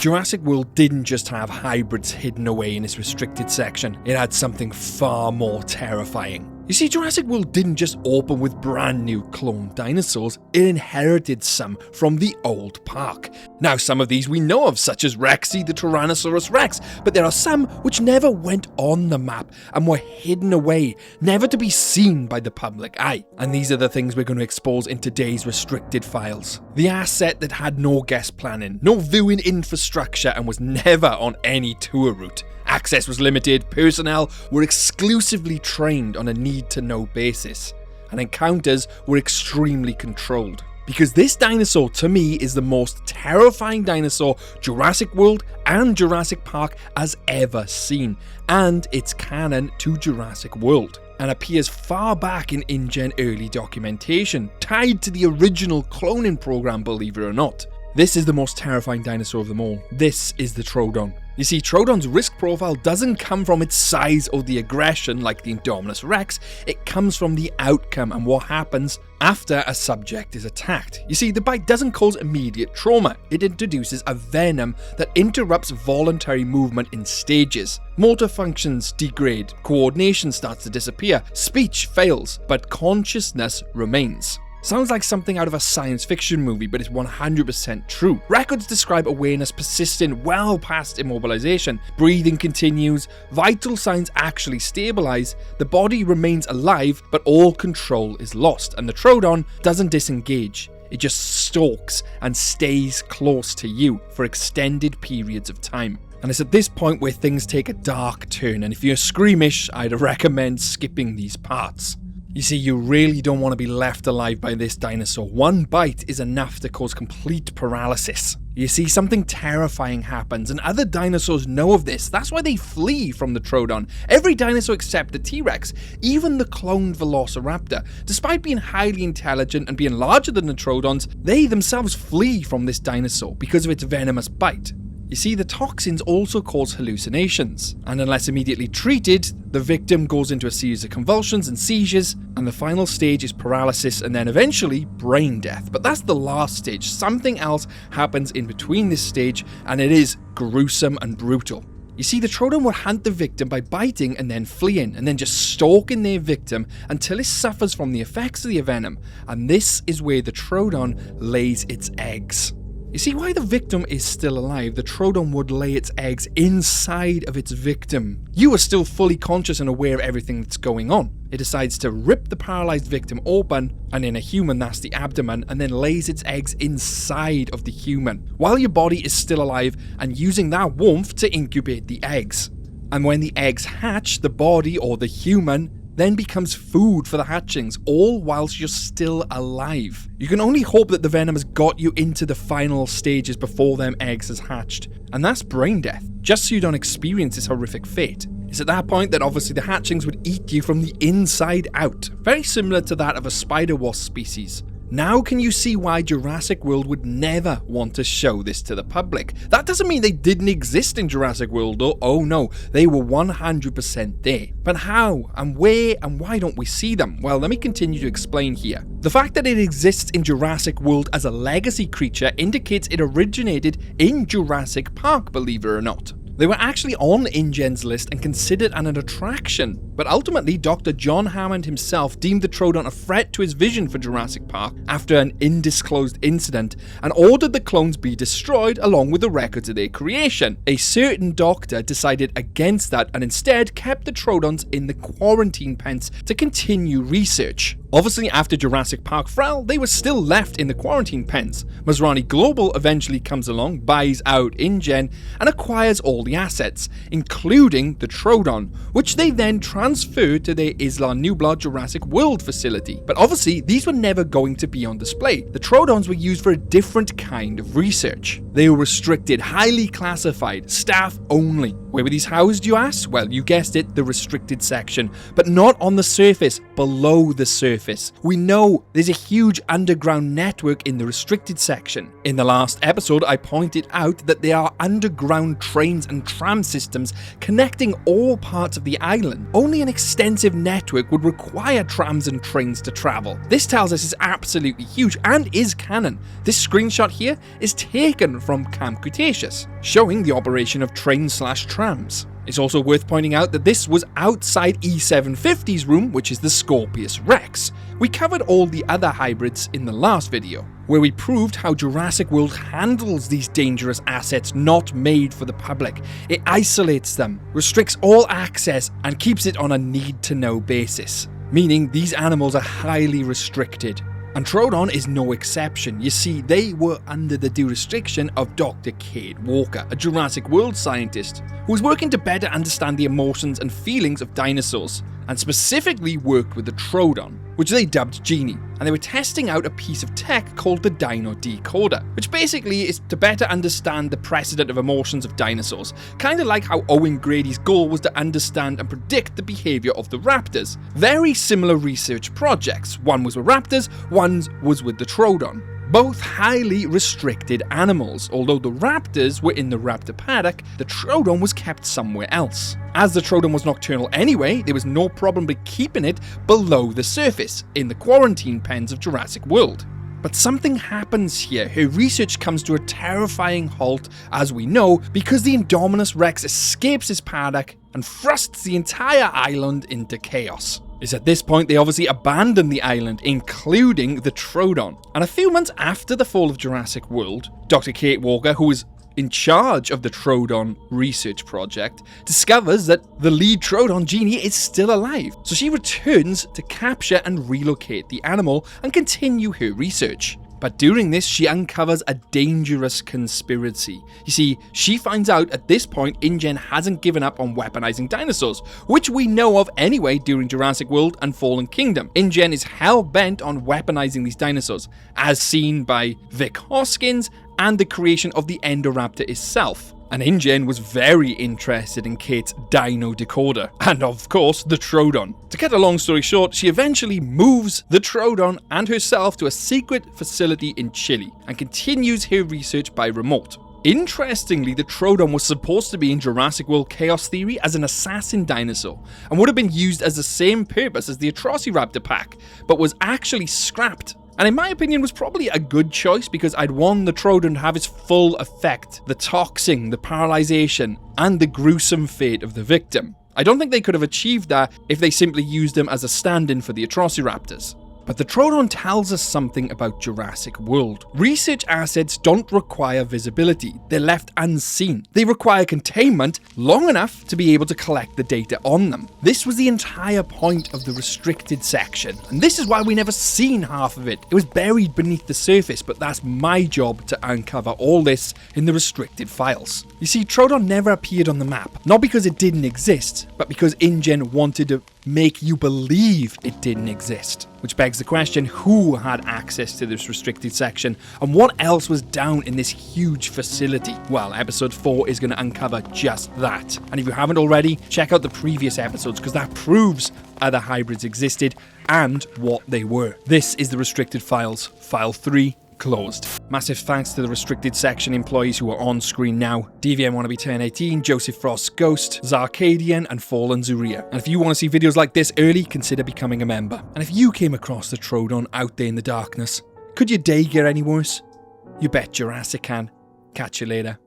Jurassic World didn't just have hybrids hidden away in its restricted section, it had something far more terrifying. You see, Jurassic World didn't just open with brand new cloned dinosaurs, it inherited some from the old park. Now, some of these we know of, such as Rexy the Tyrannosaurus Rex, but there are some which never went on the map and were hidden away, never to be seen by the public eye. And these are the things we're going to expose in today's restricted files. The asset that had no guest planning, no viewing infrastructure, and was never on any tour route. Access was limited, personnel were exclusively trained on a need-to-know basis, and encounters were extremely controlled. Because this dinosaur, to me, is the most terrifying dinosaur Jurassic World and Jurassic Park has ever seen, and it's canon to Jurassic World, and appears far back in InGen early documentation, tied to the original cloning program, believe it or not. This is the most terrifying dinosaur of them all. This is the Troodon. You see, Troodon's risk profile doesn't come from its size or the aggression like the Indominus Rex, it comes from the outcome and what happens after a subject is attacked. You see, the bite doesn't cause immediate trauma, it introduces a venom that interrupts voluntary movement in stages. Motor functions degrade, coordination starts to disappear, speech fails, but consciousness remains. Sounds like something out of a science fiction movie, but it's 100% true. Records describe awareness persisting well past immobilization. Breathing continues, vital signs actually stabilize, the body remains alive, but all control is lost, and the Troodon doesn't disengage. It just stalks and stays close to you for extended periods of time. And it's at this point where things take a dark turn, and if you're squeamish, I'd recommend skipping these parts. You see, you really don't want to be left alive by this dinosaur. One bite is enough to cause complete paralysis. You see, something terrifying happens, and other dinosaurs know of this. That's why they flee from the Troodon. Every dinosaur except the T-Rex, even the cloned Velociraptor, despite being highly intelligent and being larger than the Troodons, they themselves flee from this dinosaur because of its venomous bite. You see, the toxins also cause hallucinations, and unless immediately treated, the victim goes into a series of convulsions and seizures, and the final stage is paralysis and then eventually brain death. But that's the last stage. Something else happens in between this stage, and it is gruesome and brutal. You see, the Troodon would hunt the victim by biting and then fleeing, and then just stalking their victim until it suffers from the effects of the venom, and this is where the Troodon lays its eggs. You see, while the victim is still alive, the Troodon would lay its eggs inside of its victim. You are still fully conscious and aware of everything that's going on. It decides to rip the paralyzed victim open, and in a human that's the abdomen, and then lays its eggs inside of the human, while your body is still alive and using that warmth to incubate the eggs. And when the eggs hatch, the body, or the human, then becomes food for the hatchlings, all whilst you're still alive. You can only hope that the venom has got you into the final stages before them eggs has hatched, and that's brain death, just so you don't experience this horrific fate. It's at that point that obviously the hatchlings would eat you from the inside out, very similar to that of a spider wasp species. Now can you see why Jurassic World would never want to show this to the public? That doesn't mean they didn't exist in Jurassic World, though. Oh no, they were 100% there. But how, and where, and why don't we see them? Well, let me continue to explain here. The fact that it exists in Jurassic World as a legacy creature indicates it originated in Jurassic Park, believe it or not. They were actually on InGen's list and considered an attraction, but ultimately Dr. John Hammond himself deemed the Troodon a threat to his vision for Jurassic Park after an undisclosed incident and ordered the clones be destroyed along with the records of their creation. A certain doctor decided against that and instead kept the Troodons in the quarantine pens to continue research. Obviously, after Jurassic Park fell, they were still left in the quarantine pens. Masrani Global eventually comes along, buys out InGen, and acquires all the assets, including the Troodon, which they then transferred to their Isla Nublar Jurassic World facility. But obviously, these were never going to be on display. The Troodons were used for a different kind of research. They were restricted, highly classified, staff only. Where were these housed, you ask? Well, you guessed it, the restricted section, but not on the surface, below the surface. We know there's a huge underground network in the restricted section. In the last episode, I pointed out that there are underground trains and tram systems connecting all parts of the island. Only an extensive network would require trams and trains to travel. This tells us it's absolutely huge and is canon. This screenshot here is taken from Camp Cretaceous. showing the operation of trains/trams. It's also worth pointing out that this was outside E750's room, which is the Scorpius Rex. We covered all the other hybrids in the last video, where we proved how Jurassic World handles these dangerous assets not made for the public. It isolates them, restricts all access, and keeps it on a need-to-know basis, meaning these animals are highly restricted. And Troodon is no exception. You see, they were under the due restriction of Dr. Kate Walker, a Jurassic World scientist who was working to better understand the emotions and feelings of dinosaurs, and specifically worked with the Troodon, which they dubbed Genie, and they were testing out a piece of tech called the Dino Decoder, which basically is to better understand the precedent of emotions of dinosaurs, kind of like how Owen Grady's goal was to understand and predict the behaviour of the raptors. Very similar research projects, one was with raptors, one was with the Troodon. Both highly restricted animals. Although the raptors were in the raptor paddock, the Troodon was kept somewhere else. As the Troodon was nocturnal anyway, there was no problem with keeping it below the surface, in the quarantine pens of Jurassic World. But something happens here. Her research comes to a terrifying halt, as we know, because the Indominus Rex escapes his paddock and thrusts the entire island into chaos. It's at this point they obviously abandon the island, including the Troodon. And a few months after the fall of Jurassic World, Dr. Kate Walker, who was in charge of the Troodon research project, discovers that the lead Troodon, Genie, is still alive. So she returns to capture and relocate the animal and continue her research. But during this, she uncovers a dangerous conspiracy. You see, she finds out at this point InGen hasn't given up on weaponizing dinosaurs, which we know of anyway during Jurassic World and Fallen Kingdom. InGen is hell-bent on weaponizing these dinosaurs, as seen by Vic Hoskins and the creation of the Endoraptor itself. And InGen was very interested in Kate's Dino Decoder, and of course the Troodon. To cut a long story short, she eventually moves the Troodon and herself to a secret facility in Chile, and continues her research by remote. Interestingly, the Troodon was supposed to be in Jurassic World Chaos Theory as an assassin dinosaur, and would have been used as the same purpose as the Atrociraptor pack, but was actually scrapped. And in my opinion was probably a good choice, because I'd want the Troodon to have its full effect, the toxing, the paralyzation, and the gruesome fate of the victim. I don't think they could have achieved that if they simply used them as a stand-in for the Atrociraptors. But the Troodon tells us something about Jurassic World. Research assets don't require visibility, they're left unseen. They require containment long enough to be able to collect the data on them. This was the entire point of the restricted section, and this is why we never seen half of it. It was buried beneath the surface, but that's my job to uncover all this in the restricted files. You see, Troodon never appeared on the map, not because it didn't exist, but because InGen wanted to make you believe it didn't exist. Which begs the question, who had access to this restricted section, and what else was down in this huge facility? Well, episode 4 is going to uncover just that. And if you haven't already, check out the previous episodes, because that proves other hybrids existed and what they were. This is the restricted files, file 3. Closed. Massive thanks to the restricted section employees who are on screen now: DVM Wannabe 1018, Joseph Frost's Ghost, Zarkadian, and Fallen Zuria. And if you want to see videos like this early, consider becoming a member. And if you came across the Troodon out there in the darkness, could your day get any worse? You bet Jurassic can. Catch you later.